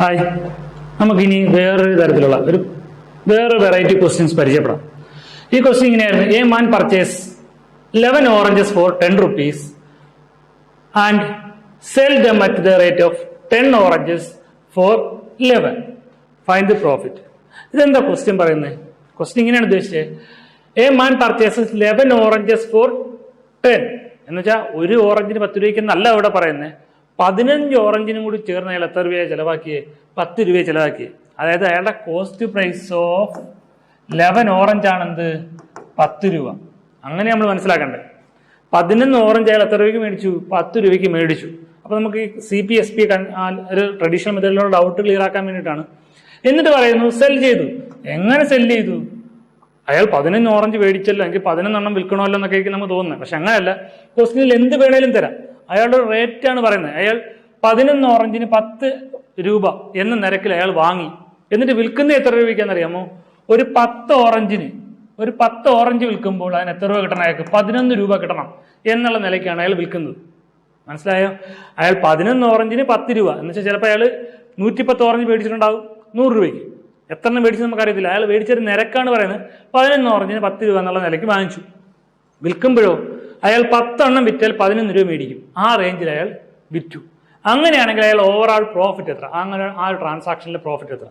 Hi, നമുക്കിനി വേറെ variety questions പരിചയപ്പെടാം. ഈ ക്വസ്റ്റ്യൻ ഇങ്ങനെയായിരുന്നു: a man purchase 11 oranges for 10 rupees and sell them at the rate of 10 oranges for 11. Find the profit. ഇതെന്താ question പറയുന്നത്? Question ഇങ്ങനെയാണ് ഉദ്ദേശിച്ചത്: a man purchases 11 oranges for 10 എന്ന് വെച്ചാൽ ഒരു ഓറഞ്ചിന് 10 രൂപയ്ക്ക് എന്നല്ല ഇവിടെ പറയുന്നത്. 15 ഓറഞ്ചിനും കൂടി ചേർന്ന് അയാൾ എത്ര രൂപയെ ചെലവാക്കിയേ? 10 രൂപയെ ചെലവാക്കിയേ. അതായത് അയാളുടെ കോസ്റ്റ് പ്രൈസ് ഓഫ് 11 ഓറഞ്ച് ആണെന്ത്? 10 രൂപ. അങ്ങനെ നമ്മൾ മനസ്സിലാക്കണ്ടേ. 11 ഓറഞ്ച് അയാൾ എത്ര രൂപയ്ക്ക് മേടിച്ചു? 10 രൂപയ്ക്ക് മേടിച്ചു. അപ്പൊ നമുക്ക് ഈ CP/SP ഒരു ട്രഡീഷണൽ മെത്തേഡിലുള്ള ഡൗട്ട് ക്ലിയർ ആക്കാൻ വേണ്ടിയിട്ടാണ്. എന്നിട്ട് പറയുന്നു സെൽ ചെയ്തു. എങ്ങനെ സെൽ ചെയ്തു? അയാൾ 11 ഓറഞ്ച് മേടിച്ചല്ലോ, എനിക്ക് 11 വിൽക്കണമല്ലോ എന്നൊക്കെ ആയിരിക്കും നമുക്ക് തോന്നുന്നത്. പക്ഷെ അങ്ങനെയല്ല. ക്വസ്റ്റ്യനിൽ എന്ത് വേണേലും തരാം. അയാളുടെ റേറ്റ് ആണ് പറയുന്നത്. അയാൾ 11 ഓറഞ്ചിന് 10 രൂപ എന്ന നിരക്കിൽ അയാൾ വാങ്ങി. എന്നിട്ട് വിൽക്കുന്നത് എത്ര രൂപയ്ക്കാണെന്നറിയാമോ? ഒരു 10 ഓറഞ്ച് വിൽക്കുമ്പോൾ അതിന് എത്ര രൂപ കിട്ടണം? അയാൾക്ക് 11 രൂപ കിട്ടണം എന്നുള്ള നിലയ്ക്കാണ് അയാൾ വിൽക്കുന്നത്. മനസ്സിലായോ? അയാൾ 11 ഓറഞ്ചിന് 10 രൂപ എന്ന് വെച്ചാൽ ചിലപ്പോൾ അയാൾ 110 ഓറഞ്ച് മേടിച്ചിട്ടുണ്ടാവും 100 രൂപയ്ക്ക്. എത്ര എണ്ണം മേടിച്ചത് നമുക്കറിയത്തില്ല. അയാൾ മേടിച്ചൊരു നിരക്കാണ് പറയുന്നത്. 11 ഓറഞ്ചിന് 10 രൂപ എന്നുള്ള നിലയ്ക്ക് വാങ്ങിച്ചു. വിൽക്കുമ്പോഴോ അയാൾ 10 എണ്ണം വിറ്റാൽ 11 രൂപ മേടിക്കും. ആ റേഞ്ചിൽ അയാൾ വിറ്റു. അങ്ങനെയാണെങ്കിൽ അയാൾ ഓവറോൾ പ്രോഫിറ്റ് എത്ര? അങ്ങനെ ആ ഒരു ട്രാൻസാക്ഷനിലെ പ്രോഫിറ്റ് എത്ര?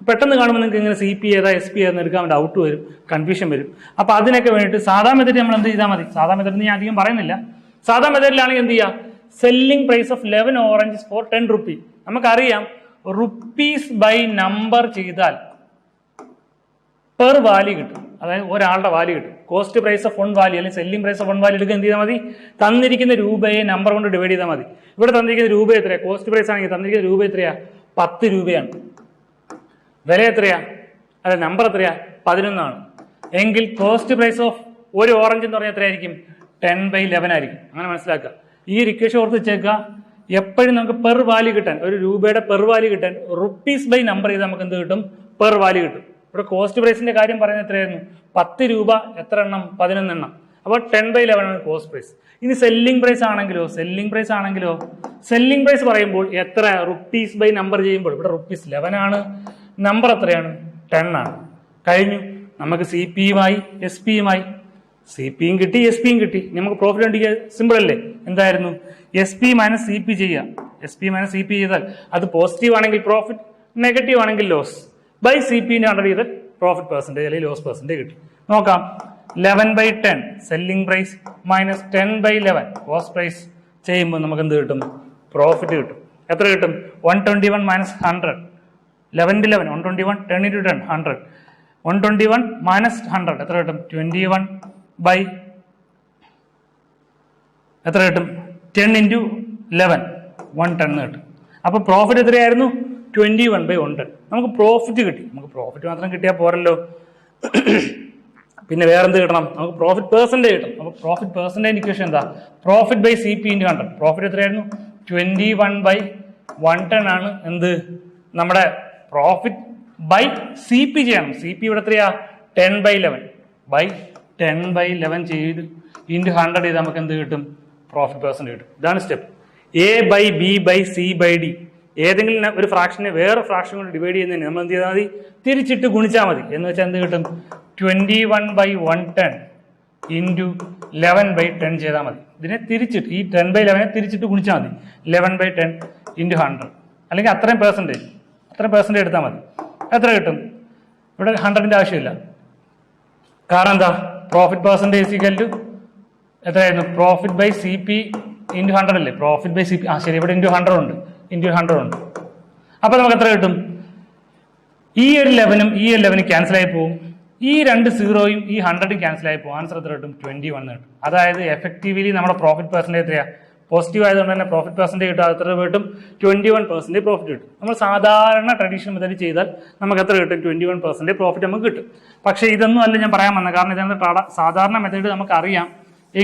പെട്ടെന്ന് കാണുമ്പോൾ നിങ്ങൾക്ക് ഇങ്ങനെ CP ഏതാ SP ഏതെന്ന് എടുക്കാൻ വേണ്ടി ഡൗട്ട് വരും, കൺഫ്യൂഷൻ വരും. അപ്പൊ അതിനൊക്കെ വേണ്ടിയിട്ട് സാധാ മെത്തേഡ് നമ്മൾ എന്ത് ചെയ്താൽ മതി? സാധാ മെത്തേഡ് ഞാൻ അധികം പറയുന്നില്ല. സാധാ മെത്തേഡിലാണെങ്കിൽ എന്ത് ചെയ്യുക? Selling price of 11 oranges for 10 rupees. നമുക്കറിയാം റുപ്പീസ് ബൈ നമ്പർ ചെയ്താൽ പെർ വാല്യൂ കിട്ടും. അതായത് ഒരാളുടെ വാല്യൂ കിട്ടും. കോസ്റ്റ് പ്രൈസ് ഓഫ് 1 വാല്യൂ അല്ലെങ്കിൽ സെല്ലിംഗ് പ്രൈസ് ഓഫ് 1 വാല്യൂ എടുക്കുക എന്ത് ചെയ്താൽ മതി? തന്നിരിക്കുന്ന രൂപയെ നമ്പർ കൊണ്ട് ഡിവൈഡ് ചെയ്താൽ മതി. ഇവിടെ തന്നിരിക്കുന്ന രൂപ എത്രയാണ്? കോസ്റ്റ് പ്രൈസ് ആണെങ്കിൽ തന്നിരിക്കുന്ന രൂപ എത്രയാ? 10 രൂപയാണ്. വില എത്രയാ? അതെ, നമ്പർ എത്രയാ? 11 ആണ്. എങ്കിൽ കോസ്റ്റ് പ്രൈസ് ഓഫ് ഒരു ഓറഞ്ച് എന്ന് പറഞ്ഞാൽ എത്രയായിരിക്കും? 10/11 ആയിരിക്കും. അങ്ങനെ മനസ്സിലാക്കുക. ഈ ഒരു ഇക്വേഷൻ ഓർത്ത് വെച്ചേക്കുക. എപ്പോഴും നമുക്ക് പെർ വാല്യൂ കിട്ടാൻ, ഒരു രൂപയുടെ പെർ വാല്യൂ കിട്ടാൻ റുപ്പീസ് ബൈ നമ്പർ ചെയ്താൽ നമുക്ക് എന്ത് കിട്ടും? പെർ വാല്യൂ കിട്ടും. ഇവിടെ കോസ്റ്റ് പ്രൈസിന്റെ കാര്യം പറയുന്നത് എത്രയായിരുന്നു? 10 രൂപ എത്ര എണ്ണം? 11 എണ്ണം. അപ്പോൾ 10/11 ആണ് കോസ്റ്റ് പ്രൈസ്. ഇനി സെല്ലിംഗ് പ്രൈസ് ആണെങ്കിലോ സെല്ലിംഗ് പ്രൈസ് പറയുമ്പോൾ എത്ര? റുപ്പീസ് ബൈ നമ്പർ ചെയ്യുമ്പോൾ ഇവിടെ റുപ്പീസ് 11 ആണ്, നമ്പർ എത്രയാണ്? 10 ആണ്. കഴിഞ്ഞു. നമുക്ക് CPയുമായി SP-യുമായി CPയും കിട്ടി, SP-യും കിട്ടി. നമുക്ക് പ്രോഫിറ്റ് കണ്ടിരിക്കുക സിമ്പിൾ അല്ലേ? എന്തായിരുന്നു? SP - CP ചെയ്യുക. SP - CP ചെയ്താൽ അത് പോസിറ്റീവ് ആണെങ്കിൽ പ്രോഫിറ്റ്, നെഗറ്റീവ് ആണെങ്കിൽ ലോസ്. ബൈ CP-നെ അണ്ടർ ചെയ്താൽ പ്രോഫിറ്റ് പെർസെൻറ്റേജ് അല്ലെങ്കിൽ ലോസ് പെർസെൻറ്റേജ് കിട്ടും. നോക്കാം. 11/10 selling price minus 10/11 cost price ചെയ്യുമ്പോൾ നമുക്ക് എന്ത് കിട്ടും? പ്രോഫിറ്റ് കിട്ടും. എത്ര കിട്ടും? 121 - 100. 11/11 121, 10 × 10 100. 121 - 100 എത്ര കിട്ടും? 21 ബൈ എത്ര കിട്ടും? 10 × 11 110 കിട്ടും. അപ്പൊ പ്രോഫിറ്റ് എത്രയായിരുന്നു? 21/110. നമുക്ക് പ്രോഫിറ്റ് കിട്ടി. നമുക്ക് പ്രോഫിറ്റ് മാത്രം കിട്ടിയാൽ പോരല്ലോ, പിന്നെ വേറെന്ത് കിട്ടണം? നമുക്ക് പ്രോഫിറ്റ് പെർസെൻറ്റേജ് കിട്ടും. അപ്പൊ പ്രോഫിറ്റ് പെർസെൻറ്റേജ് ഇക്വേഷൻ എന്താ? Profit by CP × 100. പ്രോഫിറ്റ് എത്രയായിരുന്നു? 21/110 ആണ്. എന്ത്? നമ്മുടെ പ്രോഫിറ്റ് ബൈ CP ചെയ്യണം. CP ഇവിടെ എത്രയാ? 10/11 ബൈ 10/11 ചെയ്ത് ഇൻറ്റു 100 ചെയ്ത് നമുക്ക് എന്ത് കിട്ടും? പ്രോഫിറ്റ് പെർസെൻറ്റേജ് കിട്ടും. ഇതാണ് സ്റ്റെപ്പ്. A/B/C/D. ഏതെങ്കിലും ഒരു ഫ്രാക്ഷനെ വേറെ ഫ്രാക്ഷൻ കൊണ്ട് ഡിവൈഡ് ചെയ്യുന്നതിന് നമ്മൾ എന്ത് ചെയ്താൽ മതി? തിരിച്ചിട്ട് ഗുണിച്ചാൽ മതി. എന്ന് വെച്ചാൽ എന്ത് കിട്ടും? 21/110 ഇൻറ്റു 11/10 ചെയ്താൽ മതി. ഇതിനെ തിരിച്ചിട്ട് ഈ 10/11 തിരിച്ചിട്ട് ഗുണിച്ചാൽ മതി. 11/10 ഇൻറ്റു 100 അല്ലെങ്കിൽ അത്രയും പെർസെൻറ്റേജ് എടുത്താൽ മതി. എത്ര കിട്ടും? ഇവിടെ 100ന്റെ ആവശ്യമില്ല. കാരണം എന്താ? പ്രോഫിറ്റ് പെർസെൻറ്റേജ് ഈക്വൽ ടു എത്രയായിരുന്നു? പ്രോഫിറ്റ് ബൈ CP × 100 അല്ലേ? Profit by CP. ശരി, ഇവിടെ ഇൻറ്റു 100 ഉണ്ട്. അപ്പൊ നമുക്ക് എത്ര കിട്ടും? ഈ ഒരു 11ഉം ഈ 11 ക്യാൻസൽ ആയി പോകും. ഈ 2 0യും ഈ 100ഉം ക്യാൻസൽ ആയി പോകും. ആൻസർ എത്ര കിട്ടും? 21 കിട്ടും. അതായത് എഫക്റ്റീവ്ലി നമ്മുടെ പ്രോഫിറ്റ് പെർസെൻറ്റേജ് എത്രയാ? പോസിറ്റീവ് ആയതുകൊണ്ട് തന്നെ പ്രോഫിറ്റ് പെർസെൻറ്റേജ് കിട്ടും. എത്ര കിട്ടും? 21% പ്രോഫിറ്റ് കിട്ടും. നമ്മൾ സാധാരണ ട്രഡീഷണൽ മെത്തേഡ് ചെയ്താൽ നമുക്ക് എത്ര കിട്ടും? 21% പ്രോഫിറ്റ് നമുക്ക് കിട്ടും. പക്ഷേ ഇതൊന്നും അല്ല ഞാൻ പറയാൻ വന്നത്. കാരണം ഇതിനകത്ത് സാധാരണ മെത്തേഡ് നമുക്ക് അറിയാം,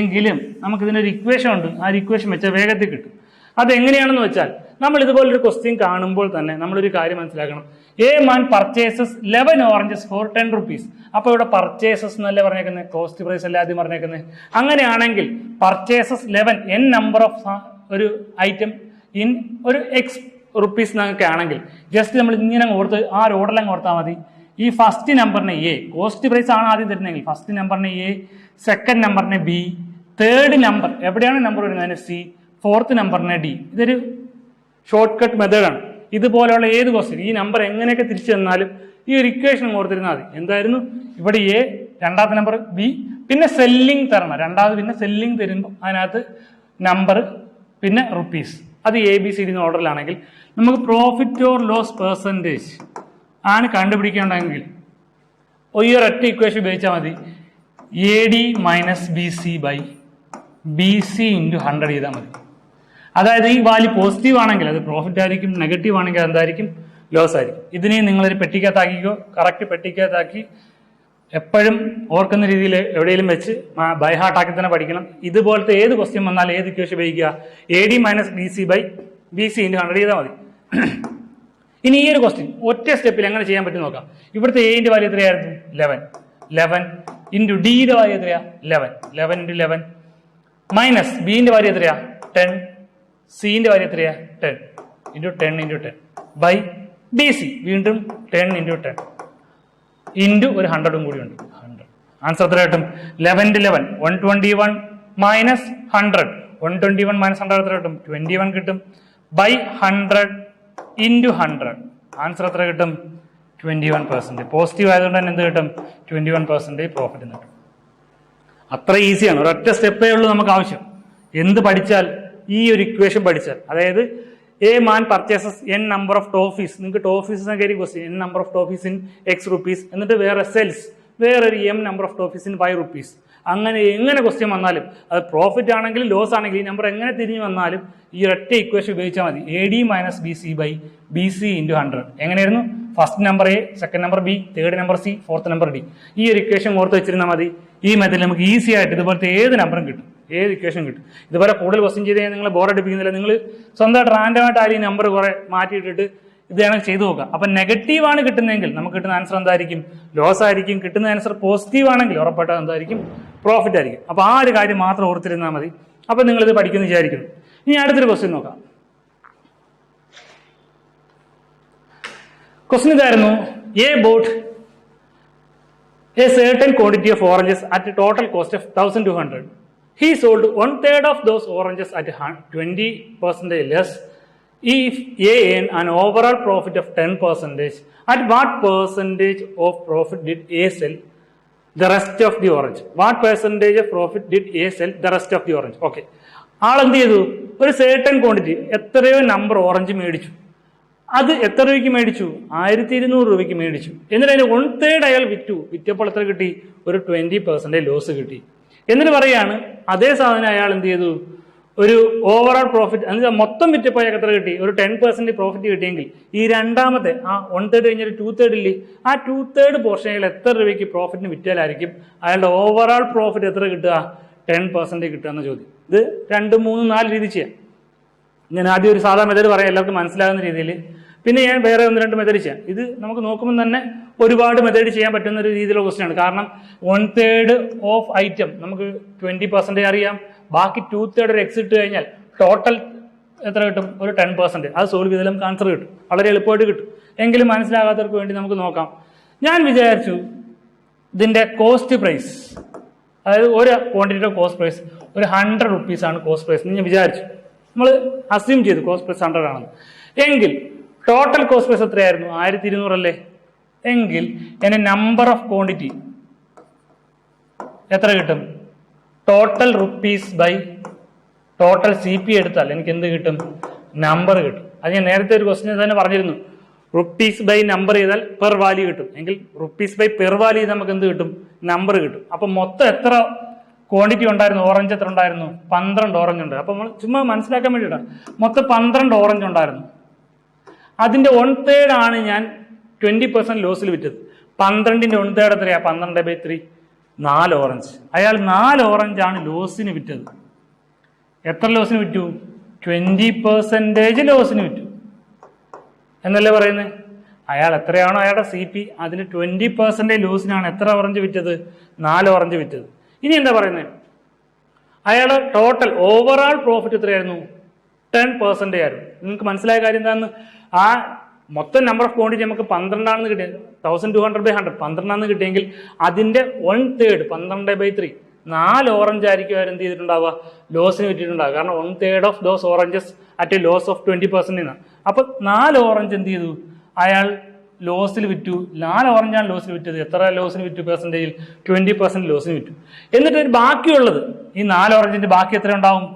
എങ്കിലും നമുക്ക് ഇതിനൊരു ഇക്വേഷൻ ഉണ്ട്. ആ ഇക്വേഷൻ വെച്ചാൽ വേഗത്തിൽ കിട്ടും. അതെങ്ങനെയാണെന്ന് വെച്ചാൽ, നമ്മൾ ഇതുപോലൊരു ക്വസ്റ്റ്യൻ കാണുമ്പോൾ തന്നെ നമ്മളൊരു കാര്യം മനസ്സിലാക്കണം. A man purchases 11 oranges for 10 rupees. അപ്പൊ ഇവിടെ പർച്ചേസസ് എന്നല്ലേ പറഞ്ഞേക്കുന്നത്? കോസ്റ്റ് പ്രൈസ് അല്ലേ ആദ്യം പറഞ്ഞേക്കുന്നത്? അങ്ങനെയാണെങ്കിൽ പർച്ചേസസ് 11 n നമ്പർ ഓഫ് ഒരു ഐറ്റം ഇൻ റുപ്പീസ് എന്നൊക്കെ ആണെങ്കിൽ ജസ്റ്റ് നമ്മൾ ഇങ്ങനെ ഓർത്ത് ആ ഒരു ഓർഡറിലങ്ങ് ഓർത്താൽ മതി. ഈ ഫസ്റ്റ് നമ്പറിനെ എ, കോസ്റ്റ് പ്രൈസ് ആണ് ആദ്യം തരുന്നതെങ്കിൽ ഫസ്റ്റ് നമ്പറിനെ എ, സെക്കൻഡ് നമ്പറിനെ ബി, തേർഡ് നമ്പർ എവിടെയാണ് നമ്പർ വരുന്നത് സി, ഫോർത്ത് നമ്പറിനെ ഡി. ഇതൊരു ഷോർട്ട് കട്ട് മെത്തേഡാണ്. ഇതുപോലെയുള്ള ഏത് ക്വസ്റ്റ്യൻ ഈ നമ്പർ എങ്ങനെയൊക്കെ തിരിച്ചു തന്നാലും ഈ ഒരു ഇക്വേഷൻ ഓർത്തിരുന്നാൽ മതി. എന്തായിരുന്നു ഇവിടെ എ, രണ്ടാമത്തെ നമ്പർ ബി, പിന്നെ സെല്ലിംഗ് തരണം. രണ്ടാമത് പിന്നെ സെല്ലിംഗ് തരുമ്പോൾ അതിനകത്ത് നമ്പർ പിന്നെ റുപ്പീസ്. അത് എ ബി സി ഡി ഓർഡറിലാണെങ്കിൽ നമുക്ക് പ്രോഫിറ്റ് ഓർ ലോസ് പെർസെൻറ്റേജ് ആണ് കണ്ടുപിടിക്കേണ്ടതെങ്കിൽ ഈ ഒരൊറ്റ ഇക്വേഷൻ ഉപയോഗിച്ചാൽ മതി. A D minus B C by B C into 100 ചെയ്താൽ മതി. അതായത് ഈ വാല്യൂ പോസിറ്റീവ് ആണെങ്കിൽ അത് പ്രോഫിറ്റ് ആയിരിക്കും, നെഗറ്റീവ് ആണെങ്കിൽ എന്തായിരിക്കും, ലോസ് ആയിരിക്കും. ഇതിനെ നിങ്ങളൊരു പെട്ടിക്കകത്താക്കിക്കോ. കറക്റ്റ് പെട്ടിക്കകത്താക്കി എപ്പോഴും ഓർക്കുന്ന രീതിയിൽ എവിടെയെങ്കിലും വെച്ച് ബൈ ഹാർട്ടാക്കി തന്നെ പഠിക്കണം. ഇതുപോലത്തെ ഏത് ക്വസ്റ്റ്യൻ വന്നാൽ ഏത് ഇക്വേഷൻ ഉപയോഗിക്കുക, A D minus B C by B C into 100 ചെയ്താൽ മതി. ഇനി ഈ ഒരു ക്വസ്റ്റ്യൻ ഒറ്റ സ്റ്റെപ്പിൽ എങ്ങനെ ചെയ്യാൻ പറ്റും നോക്കാം. ഇവിടുത്തെ എന്റെ വാല്യൂ എത്രയായിരുന്നു 11 ഇൻറ്റു ഡിയുടെ വാല്യൂ എത്രയാ 11 ഇൻറ്റു 11 മൈനസ് ബിന്റെ വാല്യൂ എത്രയാ 10, സിന്റെ വാല്യൂ എത്രയാ 10 into 10 into 10 by B C വീണ്ടും 10 ഇൻറ്റു 10 ഇൻറ്റു ഒരു 100 കൂടി ഉണ്ട് 100. ആൻസർ എത്ര കിട്ടും 11 11 121 മൈനസ് 100 121 മൈനസ് 100 എത്ര കിട്ടും 21 കിട്ടും ബൈ 100 ഇൻറ്റു 100. ആൻസർ എത്ര കിട്ടും 21%. പോസിറ്റീവ് ആയതുകൊണ്ട് തന്നെ എന്ത് കിട്ടും 21% പ്രോഫിറ്റ് കിട്ടും. അത്ര ഈസിയാണ്. ഒരൊറ്റ സ്റ്റെപ്പേ ഉള്ളൂ നമുക്ക് ആവശ്യം. എന്ത് പഠിച്ചാൽ ഈ ഒരു ഇക്വേഷൻ പഠിച്ചാൽ, അതായത് A man purchases N number of toffees, നിങ്ങൾക്ക് ടോഫീസ് എന്നൊക്കെ question, N number of toffees in X rupees, എന്നിട്ട് വേറെ സെൽസ് വേറൊരു M number of toffees in 5 rupees. അങ്ങനെ എങ്ങനെ ക്വസ്റ്റ്യൻ വന്നാലും അത് പ്രോഫിറ്റ് ആണെങ്കിലും ലോസ് ആണെങ്കിലും ഈ നമ്പർ എങ്ങനെ തിരിഞ്ഞു വന്നാലും ഈ ഒറ്റ ഇക്വേഷൻ ഉപയോഗിച്ചാൽ മതി. A D minus B C by B C into 100. എങ്ങനെയായിരുന്നു first number A, second number B, third number C, fourth number D. ഈ ഒരു ഇക്വേഷൻ ഓർത്ത് വെച്ചിരുന്നാൽ മതി. ഈ മെത്തേഡിൽ നമുക്ക് ഈസി ആയിട്ട് ഇതുപോലത്തെ ഏത് നമ്പറും കിട്ടും, ഏത് ഇക്വേഷൻ കിട്ടും. ഇതുപോലെ കൂടുതൽ ക്വസ്റ്റ്യൻ ചെയ്ത് കഴിഞ്ഞാൽ നിങ്ങൾ ബോറടിപ്പിക്കുന്നില്ല. നിങ്ങൾ സ്വന്തമായിട്ട് റാൻഡമായിട്ട് ആരും ഈ നമ്പർ കുറെ മാറ്റിയിട്ടിട്ട് ഇത് വേണം ചെയ്തു നോക്കാം. അപ്പൊ നെഗറ്റീവ് ആണ് കിട്ടുന്നതെങ്കിൽ നമുക്ക് കിട്ടുന്ന ആൻസർ എന്തായിരിക്കും, ലോസ് ആയിരിക്കും. കിട്ടുന്ന ആൻസർ പോസിറ്റീവ് ആണെങ്കിൽ ഉറപ്പായിട്ടും എന്തായിരിക്കും, പ്രോഫിറ്റ് ആയിരിക്കും. അപ്പൊ ആ ഒരു കാര്യം മാത്രം ഓർത്തിരുന്നാൽ മതി. അപ്പൊ നിങ്ങൾ ഇത് പഠിക്കുന്നു വിചാരിക്കുന്നു. ഇനി അടുത്തൊരു ക്വസ്റ്റ്യൻ നോക്കാം. ക്വസ്റ്റ്യൻ ഇതായിരുന്നു, A boat a certain quantity of oranges at a total cost of 1200. He sold 1/3 of those oranges at 20% less. If A earned an overall profit of 10%, at what percentage of profit did A sell the rest of the orange? What percentage of profit did A sell the rest of the orange? Okay. ആളെന്ത് ചെയ്തു, ഒരു certain quantity എത്രയോ number orange മേടിച്ചു. അത് എത്ര രൂപയ്ക്ക് മേടിച്ചു, 1200 രൂപയ്ക്ക് മേടിച്ചു. എന്നിട്ട് അതിന് 1/3 അയാൾ വിറ്റു. വിറ്റപ്പോൾ എത്ര കിട്ടി, ഒരു 20% ലോസ് കിട്ടി. എന്നിട്ട് പറയാണ് അതേ സാധനം അയാൾ എന്ത് ചെയ്തു, ഒരു ഓവറോൾ പ്രോഫിറ്റ് എന്ന് മൊത്തം വിറ്റപ്പോൾ അയാൾക്ക് എത്ര കിട്ടി, ഒരു 10% പ്രോഫിറ്റ് കിട്ടിയെങ്കിൽ ഈ രണ്ടാമത്തെ ആ 1/3 കഴിഞ്ഞൊരു 2/3 ഇല്ലേ, ആ 2/3 പോർഷൻ അയാൾ എത്ര രൂപയ്ക്ക് പ്രോഫിറ്റിന് വിറ്റാലായിരിക്കും അയാളുടെ ഓവറോൾ പ്രോഫിറ്റ് എത്ര കിട്ടുക, 10% കിട്ടുക എന്ന ചോദ്യം. ഇത് 2, 3, 4 രീതി ചെയ്യാം. ഞാൻ ആദ്യം ഒരു സാധാരണ മെത്തേഡ് പറയാം എല്ലാവർക്കും മനസ്സിലാകുന്ന രീതിയിൽ. പിന്നെ ഞാൻ വേറെ 1-2 മെത്തേഡ് ചെയ്യാം. ഇത് നമുക്ക് നോക്കുമ്പോൾ തന്നെ ഒരുപാട് മെത്തേഡ് ചെയ്യാൻ പറ്റുന്ന ഒരു രീതിയിലുള്ള ക്വസ്റ്റ്യൻ ആണ്. കാരണം 1/3 ഓഫ് ഐറ്റം നമുക്ക് 20% അറിയാം. ബാക്കി 2/3 ഒരു എക്സ് ഇട്ട് കഴിഞ്ഞാൽ ടോട്ടൽ എത്ര കിട്ടും, ഒരു 10%. അത് സോൾവ് ചെയ്താൽ നമുക്ക് ആൻസർ കിട്ടും, വളരെ എളുപ്പമായിട്ട് കിട്ടും. എങ്കിലും മനസ്സിലാകാത്തവർക്ക് വേണ്ടി നമുക്ക് നോക്കാം. ഞാൻ വിചാരിച്ചു ഇതിന്റെ കോസ്റ്റ് പ്രൈസ്, അതായത് ഒരു ക്വാണ്ടിറ്റിയുടെ കോസ്റ്റ് പ്രൈസ് ഒരു 100 റുപ്പീസാണ് കോസ്റ്റ് പ്രൈസ് എന്ന് ഞാൻ വിചാരിച്ചു. നമ്മൾ അസ്യൂം ചെയ്തു കോസ്റ്റ് പ്രൈസ് 100 ആണെന്ന്. എങ്കിൽ ടോട്ടൽ കോസ്റ്റ് പ്രൈസ് എത്രയായിരുന്നു, 1200 അല്ലേ. എങ്കിൽ എന്റെ നമ്പർ ഓഫ് ക്വാണ്ടിറ്റി എത്ര കിട്ടും, total rupees by total C P എടുത്താൽ എനിക്ക് എന്ത് കിട്ടും, നമ്പർ കിട്ടും. അത് ഞാൻ നേരത്തെ ഒരു ക്വസ്റ്റ്യൻ തന്നെ പറഞ്ഞിരുന്നു, റുപ്പീസ് ബൈ നമ്പർ ചെയ്താൽ പെർ വാല്യൂ കിട്ടും. എങ്കിൽ റുപ്പീസ് ബൈ പെർ വാല്യൂ ചെയ്താൽ നമുക്ക് എന്ത് കിട്ടും, നമ്പർ കിട്ടും. അപ്പൊ മൊത്തം എത്ര ക്വാണ്ടിറ്റി ഉണ്ടായിരുന്നു, ഓറഞ്ച് എത്ര ഉണ്ടായിരുന്നു, 12 ഓറഞ്ച് ഉണ്ട്. അപ്പൊ നമ്മൾ ചുമ്മാ മനസ്സിലാക്കാൻ വേണ്ടിയിട്ടാണ്, മൊത്തം 12 ഓറഞ്ച് ഉണ്ടായിരുന്നു. അതിന്റെ 1/3 ആണ് ഞാൻ 20% ലോസിൽ വിറ്റത്. 12ന്റെ 1/3 എത്രയാ, 12/3, 4 ഓറഞ്ച്. അയാൾ 4 ഓറഞ്ചാണ് ലോസിന് വിറ്റത്. എത്ര ലോസിന് വിറ്റു, 20% ലോസിന് വിറ്റു എന്നല്ലേ പറയുന്നത്. അയാൾ എത്രയാണോ അയാളുടെ സി പി അതിന് 20% ലോസിനാണ് എത്ര ഓറഞ്ച് വിറ്റത്, 4 ഓറഞ്ച് വിറ്റത്. ഇനി എന്താ പറയുന്നത്, അയാളുടെ ടോട്ടൽ ഓവറോൾ പ്രോഫിറ്റ് എത്രയായിരുന്നു, 10% ആയിരുന്നു. നിങ്ങൾക്ക് മനസ്സിലായ കാര്യം എന്താണെന്ന്? ആ മൊത്തം നമ്പർ ഓഫ് ക്വാണ്ടിറ്റി നമുക്ക് 12 കിട്ടിയത്, 1200/100 12 കിട്ടിയെങ്കിൽ അതിന്റെ 1/3 12/3 4 ഓറഞ്ച് ആയിരിക്കും എന്ത് ചെയ്തിട്ടുണ്ടാവുക, ലോസിന് വിറ്റിട്ടുണ്ടാവുക. കാരണം 1/3 of those oranges at a loss of 20% ആണ്. അപ്പൊ 4 ഓറഞ്ച് എന്ത് ചെയ്തു, അയാൾ ലോസിൽ വിറ്റു. 4 ഓറഞ്ചാണ് ലോസിൽ വിറ്റത്. എത്ര ലോസിന് വിറ്റു പെർസെൻറ്റേജിൽ? 20% ലോസിന് വിറ്റു. എന്നിട്ട് ഒരു ബാക്കിയുള്ളത്, ഈ 4 ഓറഞ്ചിന്റെ ബാക്കി എത്ര ഉണ്ടാവും?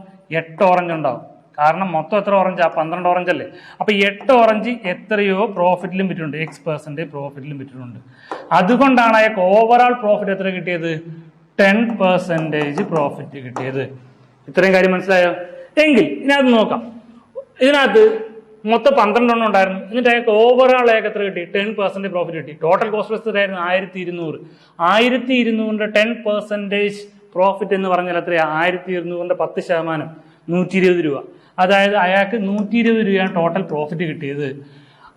8 ഓറഞ്ച് ഉണ്ടാവും. കാരണം മൊത്തം എത്ര ഓറഞ്ചാ? 12 ഓറഞ്ച് അല്ലേ. അപ്പൊ 8 ഓറഞ്ച് എത്രയോ പ്രോഫിറ്റിലും വിറ്റിട്ടുണ്ട്, X% പ്രോഫിറ്റിലും വിറ്റിട്ടുണ്ട്. അതുകൊണ്ടാണ് അയാൾക്ക് ഓവറോൾ പ്രോഫിറ്റ് എത്ര കിട്ടിയത്? 10% പ്രോഫിറ്റ് കിട്ടിയത്. ഇത്രയും കാര്യം മനസ്സിലായോ? എങ്കിൽ ഇതിനകത്ത് നോക്കാം. ഇതിനകത്ത് മൊത്തം 12 ഉണ്ടായിരുന്നു. എന്നിട്ട് അയാൾക്ക് ഓവറോൾ അയാൾക്ക് എത്ര കിട്ടി? 10% പ്രോഫിറ്റ് കിട്ടി. ടോട്ടൽ കോസ്റ്റ് എത്ര ആയിരുന്നു? 1200. 1200ന്റെ 10% പ്രോഫിറ്റ് എന്ന് പറഞ്ഞാൽ എത്രയാ? 1200ന്റെ 10%, 120 രൂപ. അതായത് അയാൾക്ക് 120 രൂപയാണ് ടോട്ടൽ പ്രോഫിറ്റ് കിട്ടിയത്.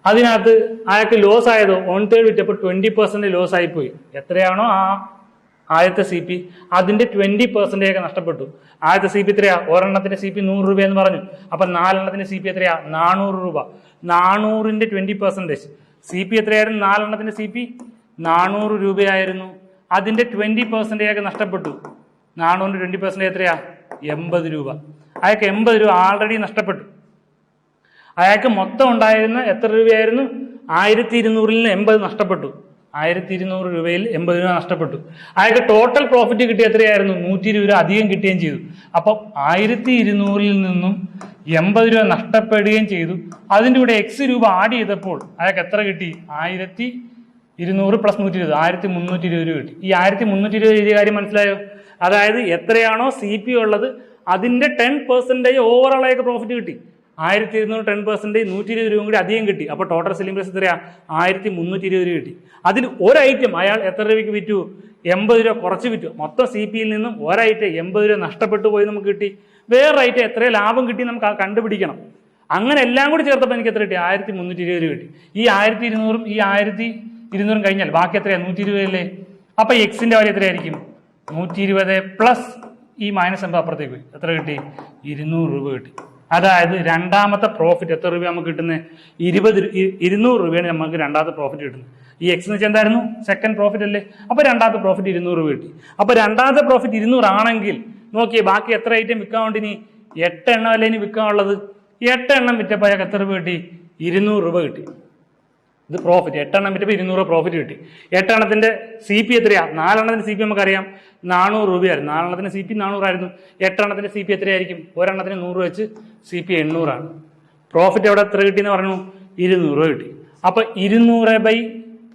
അതിനകത്ത് അയാൾക്ക് ലോസ് ആയതോ 1/3 വിറ്റപ്പോൾ 20% ലോസ് ആയിപ്പോയി. എത്രയാണോ ആ ആദ്യത്തെ CP അതിന്റെ 20% നഷ്ടപ്പെട്ടു. ആദ്യത്തെ CP എത്രയാ? ഒരെണ്ണത്തിന്റെ CP 100 രൂപ എന്ന് പറഞ്ഞു. അപ്പൊ 4 എണ്ണത്തിന്റെ CP എത്രയാ? 400 രൂപ. 400ന്റെ 20% CP എത്രയായിരുന്നു? 4 എണ്ണത്തിന്റെ CP 400 രൂപയായിരുന്നു. അതിന്റെ 20% നഷ്ടപ്പെട്ടു. 400ന്റെ 20% എത്രയാ? 80 രൂപ. അയാൾക്ക് 80 രൂപ ആൾറെഡി നഷ്ടപ്പെട്ടു. അയാൾക്ക് മൊത്തം ഉണ്ടായിരുന്ന എത്ര രൂപയായിരുന്നു? 1200-ൽ നിന്ന് 80 നഷ്ടപ്പെട്ടു. 1200 രൂപയിൽ 80 രൂപ നഷ്ടപ്പെട്ടു. അയാൾക്ക് ടോട്ടൽ പ്രോഫിറ്റ് കിട്ടിയ എത്രയായിരുന്നു? 120 രൂപ അധികം കിട്ടുകയും ചെയ്തു. അപ്പം 1200-ൽ നിന്നും 80 രൂപ നഷ്ടപ്പെടുകയും ചെയ്തു. അതിൻ്റെ കൂടെ X രൂപ ആഡ് ചെയ്തപ്പോൾ അയാൾക്ക് എത്ര കിട്ടി? 1200 + 120 1320 രൂപ കിട്ടി. ഈ 1320 എഴുതിയ കാര്യം മനസ്സിലായോ? അതായത് എത്രയാണോ CP ഉള്ളത് അതിന്റെ 10% ഓവറോൾ അയാൾക്ക് പ്രോഫിറ്റ് കിട്ടി. 1200 10% 120 രൂപ കൂടി അധികം കിട്ടി. അപ്പോൾ ടോട്ടൽ സെല്ലിംഗ് പ്രൈസ് എത്രയാ? 1320 രൂപ കിട്ടി. അതിൽ ഒരു ഐറ്റം അയാൾ എത്ര രൂപയ്ക്ക് വിറ്റു? 80 രൂപ കുറച്ച് വിറ്റു. മൊത്തം CPയിൽ നിന്നും ഒരൈറ്റം 80 രൂപ നഷ്ടപ്പെട്ടു പോയി നമുക്ക് കിട്ടി. വേറെ ഐറ്റം എത്ര ലാഭം കിട്ടി നമുക്ക് കണ്ടുപിടിക്കണം. അങ്ങനെ എല്ലാം കൂടി ചേർത്തപ്പോൾ എനിക്ക് എത്ര കിട്ടി? 1320 രൂപ കിട്ടി. ഈ 1200-ഉം ഈ 1200-ഉം കഴിഞ്ഞാൽ ബാക്കി എത്രയാ? 120 അല്ലേ. അപ്പൊ Xന്റെ വാല്യൂ എത്രയായിരിക്കും? 120 പ്ലസ് ഈ മൈനസ് എന്താ അപ്പുറത്തേക്ക് പോയി. എത്ര കിട്ടി? 200 രൂപ കിട്ടി. അതായത് രണ്ടാമത്തെ പ്രോഫിറ്റ് എത്ര രൂപ നമുക്ക് കിട്ടുന്നത്? 200 രൂപയാണ് നമുക്ക് രണ്ടാമത്തെ പ്രോഫിറ്റ് കിട്ടുന്നത്. ഈ X എന്ന് വെച്ചാൽ എന്തായിരുന്നു? സെക്കൻഡ് പ്രോഫിറ്റ് അല്ലേ. അപ്പൊ രണ്ടാമത്തെ പ്രോഫിറ്റ് 200 രൂപ കിട്ടി. അപ്പൊ രണ്ടാമത്തെ പ്രോഫിറ്റ് 200 ആണെങ്കിൽ നോക്കിയേ ബാക്കി എത്ര ഐറ്റം വിൽക്കാൻ വേണ്ടി? ഇനി 8 എണ്ണം അല്ലേ ഇനി വിൽക്കാനുള്ളത്. 8 എണ്ണം വിറ്റപ്പോൾ അയാൾക്ക് എത്ര രൂപ കിട്ടി? 200 രൂപ കിട്ടി. ഇത് പ്രോഫിറ്റ്. 8 എണ്ണം വിറ്റപ്പോൾ 200 പ്രോഫിറ്റ് കിട്ടി. 8 എണ്ണത്തിന്റെ CP എത്രയാ? 4 എണ്ണത്തിന്റെ CP നമുക്കറിയാം 400 രൂപയായിരുന്നു. 4 എണ്ണത്തിന്റെ CP 400 ആയിരുന്നു. 8 എണ്ണത്തിന്റെ CP എത്രയായിരിക്കും? ഒരെണ്ണത്തിന് 100 വെച്ച് CP 800 ആണ്. പ്രോഫിറ്റ് എവിടെ എത്ര കിട്ടിയെന്ന് പറഞ്ഞു? 200 രൂപ കിട്ടി. അപ്പൊ 200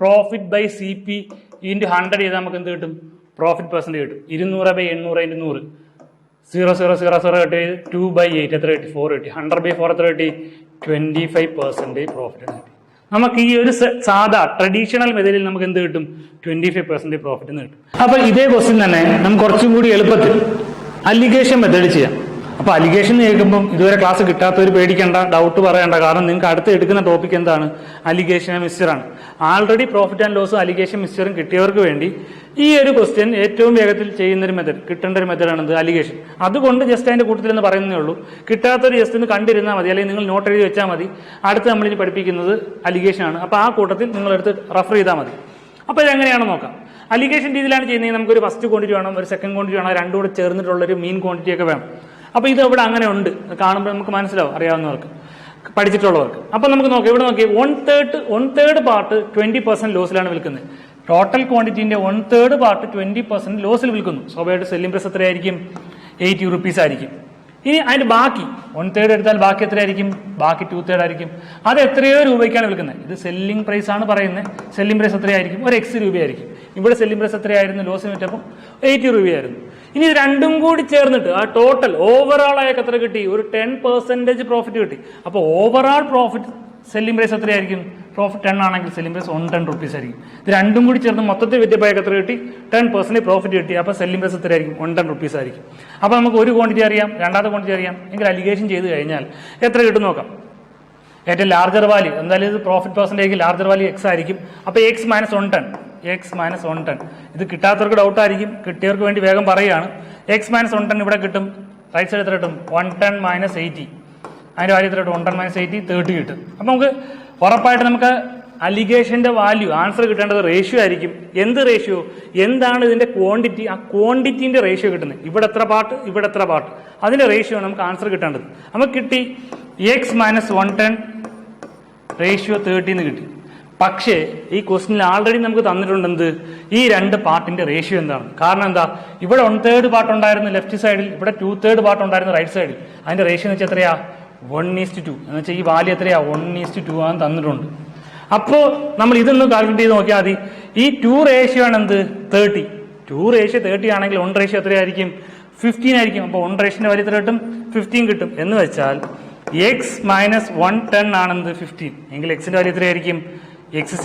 പ്രോഫിറ്റ് ബൈ CP × 100 ചെയ്താൽ നമുക്ക് എന്ത് കിട്ടും? പ്രോഫിറ്റ് പെർസെന്റ് കിട്ടും. 200/800 × 100 0000 കിട്ടി. 2/8 എത്ര കിട്ടി? 4 കിട്ടി. 100/4 എത്ര കിട്ടി? 25% പ്രോഫിറ്റ് കിട്ടി. നമുക്ക് ഈ ഒരു സാധാ ട്രഡീഷണൽ മെത്തേഡിൽ നമുക്ക് എന്ത് കിട്ടും? 25% പ്രോഫിറ്റ് എന്ന് കിട്ടും. അപ്പൊ ഇതേ ക്വസ്റ്റ്യൻ തന്നെ നമുക്ക് കുറച്ചും കൂടി എളുപ്പത്തിൽ അലിഗേഷൻ മെത്തേഡ് ചെയ്യാം. അപ്പൊ അലിഗേഷൻ കേൾക്കുമ്പോൾ ഇതുവരെ ക്ലാസ് കിട്ടാത്തവർ പേടിക്കേണ്ട, ഡൗട്ട് പറയണ്ട. കാരണം നിങ്ങൾക്ക് അടുത്ത് എടുക്കുന്ന ടോപ്പിക് എന്താണ്? അലിഗേഷൻ മിക്സ്ചറാണ്. ആൾറെഡി പ്രോഫിറ്റ് ആൻഡ് ലോസും അലിഗേഷൻ മിക്സ്ചറും കിട്ടിയവർക്ക് വേണ്ടി ഈ ഒരു ക്വസ്റ്റ്യൻ ഏറ്റവും വേഗത്തിൽ ചെയ്യുന്ന ഒരു മെത്തേഡ്, കിട്ടേണ്ട ഒരു മെത്തേഡാണ് ഇത് അലിഗേഷൻ. അതുകൊണ്ട് ജസ്റ്റ് അതിന്റെ കൂട്ടത്തിൽ എന്ന് പറയുന്നേ ഉള്ളൂ. കിട്ടാത്തൊരു ജസ്റ്റ് ഒന്ന് കണ്ടിരുന്നാൽ മതി, അല്ലെങ്കിൽ നിങ്ങൾ നോട്ട് എഴുതി വെച്ചാൽ മതി. അടുത്ത് നമ്മളിനി പഠിപ്പിക്കുന്നത് അലിഗേഷൻ ആണ്. അപ്പോൾ ആ കൂട്ടത്തിൽ നിങ്ങളെടുത്ത് റെഫർ ചെയ്താൽ മതി. അപ്പോൾ ഇതെങ്ങനെയാണെന്ന് നോക്കാം. അലിഗേഷൻ രീതിയിലാണ് ചെയ്യുന്നത്. നമുക്കൊരു ഫസ്റ്റ് ക്വാണ്ടിറ്റി വേണം, ഒരു സെക്കൻഡ് ക്വാണ്ടിറ്റി വേണം, രണ്ടും കൂടെ ചേർന്നിട്ടുള്ളൊരു മീൻ ക്വാണ്ടിറ്റി ഒക്കെ വേണം. അപ്പോൾ ഇത് ഇവിടെ അങ്ങനെ ഉണ്ട്. കാണുമ്പോൾ നമുക്ക് മനസ്സിലാവും, അറിയാവുന്നവർക്ക്, പഠിച്ചിട്ടുള്ളവർക്ക്. അപ്പോൾ നമുക്ക് നോക്കാം. ഇവിടെ നോക്കി 1/3 പാർട്ട് 20% ലോസിലാണ് വിൽക്കുന്നത്. ടോട്ടൽ ക്വാണ്ടിറ്റിന്റെ 1/3 പാർട്ട് 20% ലോസിൽ വിൽക്കുന്നു. സ്വാഭാവികമായിട്ട് സെല്ലിംഗ് പ്രൈസ് എത്രയായിരിക്കും? 80 റുപ്പീസ് ആയിരിക്കും. ഇനി അതിന്റെ ബാക്കി 1/3 എടുത്താൽ ബാക്കി എത്രയായിരിക്കും? ബാക്കി 2/3 ആയിരിക്കും. അത് എത്രയോ രൂപയ്ക്കാണ് വിൽക്കുന്നത്. ഇത് സെല്ലിംഗ് പ്രൈസ് ആണ് പറയുന്നത്. സെല്ലിംഗ് പ്രൈസ് എത്രയായിരിക്കും? ഒരു X രൂപയായിരിക്കും. ഇവിടെ സെല്ലിംഗ് പ്രൈസ് എത്രയായിരുന്നു? ലോസിന് വിറ്റപ്പോൾ 80 രൂപയായിരുന്നു. ഇനി ഇത് രണ്ടും കൂടി ചേർന്നിട്ട് ആ ടോട്ടൽ ഓവറോൾ ആയൊക്കെ എത്ര കിട്ടി? ഒരു 10% പ്രോഫിറ്റ് കിട്ടി. അപ്പോൾ ഓവറോൾ പ്രോഫിറ്റ് സെല്ലിംഗ് പ്രൈസ് എത്രയായിരിക്കും? പ്രോഫിറ്റ് 10 ആണെങ്കിൽ സെല്ലിംഗ് പ്രൈസ് 110 റുപ്പീസ് ആയിരിക്കും. ഇത് രണ്ടും കൂടി ചേർന്ന് മൊത്തത്തിൽ വിറ്റപ്പോഴൊക്കെ എത്ര കിട്ടി? 10% പ്രോഫിറ്റ് കിട്ടി. അപ്പോൾ സെല്ലിംഗ് പ്രൈസ് എത്രയായിരിക്കും? 110 റുപ്പീസ് ആയിരിക്കും. അപ്പോൾ നമുക്ക് ഒരു ക്വാണ്ടിറ്റി അറിയാം, രണ്ടാമത്തെ ക്വാണ്ടിറ്റി അറിയാം. എങ്കിൽ അലിഗേഷൻ ചെയ്ത് കഴിഞ്ഞാൽ എത്ര കിട്ടും നോക്കാം. ഏറ്റവും ലാർജർ വാല്യൂ എന്തായാലും ഇത് profit percentage larger value X ആയിരിക്കും. അപ്പോൾ X - 110. ഇത് കിട്ടാത്തവർക്ക് ഡൗട്ട് ആയിരിക്കും, കിട്ടിയവർക്ക് വേണ്ടി വേഗം പറയുകയാണ്. X - 110 ഇവിടെ കിട്ടും. റൈറ്റ് സൈഡ് എത്ര കിട്ടും? 110 - 80. അതിൻ്റെ വാല്യൂ എത്ര കിട്ടും? 110 - 80 30 കിട്ടും. അപ്പം നമുക്ക് ഉറപ്പായിട്ട് നമുക്ക് അലിഗേഷന്റെ വാല്യൂ ആൻസർ കിട്ടേണ്ടത് റേഷ്യോ ആയിരിക്കും. എന്ത് റേഷ്യോ? എന്താണ് ഇതിന്റെ ക്വാണ്ടിറ്റി? ആ ക്വാണ്ടിറ്റിന്റെ റേഷ്യോ കിട്ടുന്നത്. ഇവിടെ എത്ര പാർട്ട്, ഇവിടെ എത്ര പാർട്ട്, അതിന്റെ റേഷ്യോ നമുക്ക് ആൻസർ കിട്ടേണ്ടത്. നമുക്ക് കിട്ടി x - 110 റേഷ്യോ 30 എന്ന് കിട്ടി. പക്ഷേ ഈ ക്വസ്റ്റിനിൽ ആൾറെഡി നമുക്ക് തന്നിട്ടുണ്ട് എന്ത്? ഈ രണ്ട് പാർട്ടിന്റെ റേഷ്യോ എന്താണ്. കാരണം എന്താ? ഇവിടെ 1/3 പാർട്ട് ഉണ്ടായിരുന്നു ലെഫ്റ്റ് സൈഡിൽ, ഇവിടെ 2/3 പാർട്ട് ഉണ്ടായിരുന്നു റൈറ്റ് സൈഡിൽ. അതിന്റെ റേഷ്യോ എന്ന് വെച്ചാൽ എത്രയാ? 1:2 എന്ന് വെച്ചാൽ ഈ വാല്യൂ എത്രയാ? 1:2 ആണെന്ന് തന്നിട്ടുണ്ട്. അപ്പോൾ നമ്മൾ ഇതൊന്ന് കാൽക്കുലേറ്റ് ചെയ്ത് നോക്കിയാൽ മതി. ഈ 2 റേഷ്യോ ആണ് എന്ത്? 30. 2 റേഷ്യോ 30 ആണെങ്കിൽ 1 റേഷ്യോ എത്രയായിരിക്കും? 15 ആയിരിക്കും. അപ്പോൾ 1 റേഷ്യോന്റെ വാല്യൂ എത്ര കിട്ടും? 15 കിട്ടും. എന്ന് വെച്ചാൽ x - 110 ആണെന്ത്? 15 എങ്കിൽ എക്സിന്റെ വാല്യൂ എത്രയായിരിക്കും? x =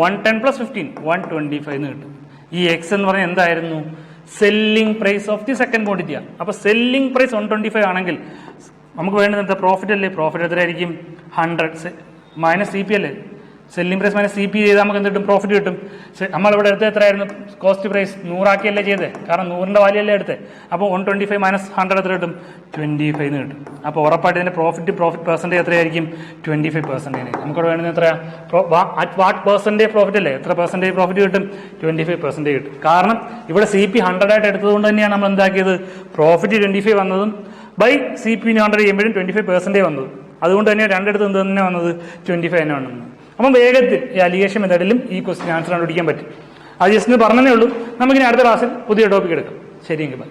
110 + 15 125 എന്ന് കിട്ടും. ഈ x എന്ന് പറഞ്ഞാൽ എന്തായിരുന്നു? Selling price of the second ക്വാണ്ടിറ്റിയാണ്. അപ്പൊ സെല്ലിംഗ് പ്രൈസ് 125 ആണെങ്കിൽ നമുക്ക് വേണ്ടത് എന്താ? പ്രോഫിറ്റ് അല്ലേ? പ്രോഫിറ്റ് എത്രയായിരിക്കും? 100 - CP അല്ലേ? സെല്ലിംഗ് പ്രൈസ് - CP ചെയ്താൽ നമുക്ക് എന്ത് കിട്ടും? പ്രോഫിറ്റ് കിട്ടും. നമ്മളിവിടെ എടുത്തത് എത്രയായിരുന്നു? കോസ്റ്റ് പ്രൈസ് 100 ആക്കിയല്ലേ ചെയ്തത്? കാരണം 100ന്റെ വാല്യൂ അല്ലേ എടുത്തത്. അപ്പോൾ 125 - 100 എത്ര കിട്ടും? 25 എന്ന് കിട്ടും. അപ്പോൾ ഉറപ്പായിട്ട് ഇതിന്റെ പ്രോഫിറ്റ് പെർസെൻറ്റേജ് എത്രയായിരിക്കും? 25%. നമുക്കിവിടെ വേണ്ടത് എത്രയാ? അറ്റ് വാട്ട് പെർസെൻറ്റേജ് പ്രോഫിറ്റ് അല്ലേ? എത്ര പെർസെൻറ്റേജ് പ്രോഫിറ്റ് കിട്ടും? 25% കിട്ടും. കാരണം ഇവിടെ CP 100 ആയിട്ട് എടുത്തത് കൊണ്ട് തന്നെയാണ് നമ്മൾ എന്താക്കിയത്? പ്രോഫിറ്റ് 25 വന്നതും ബൈ CP 100 ചെയ്യുമ്പോഴും 25% വന്നതും. അതുകൊണ്ട് തന്നെ രണ്ടിടത്ത് എന്ത് തന്നെ വന്നത്? 25 തന്നെ വന്നത്. അപ്പം വേഗത്തിൽ ഈ അലിഗേഷൻ മെത്തേഡിലും ഈ ക്വസ്റ്റ്യൻ ആൻസർ കണ്ടുപിടിക്കാൻ പറ്റും. അത് ജസ്റ്റ് പറഞ്ഞതേ ഉള്ളൂ. നമുക്കിനി അടുത്ത ക്ലാസ്സിൽ പുതിയ ടോപ്പിക് എടുക്കാം. ശരി എങ്കിൽ ബൈ.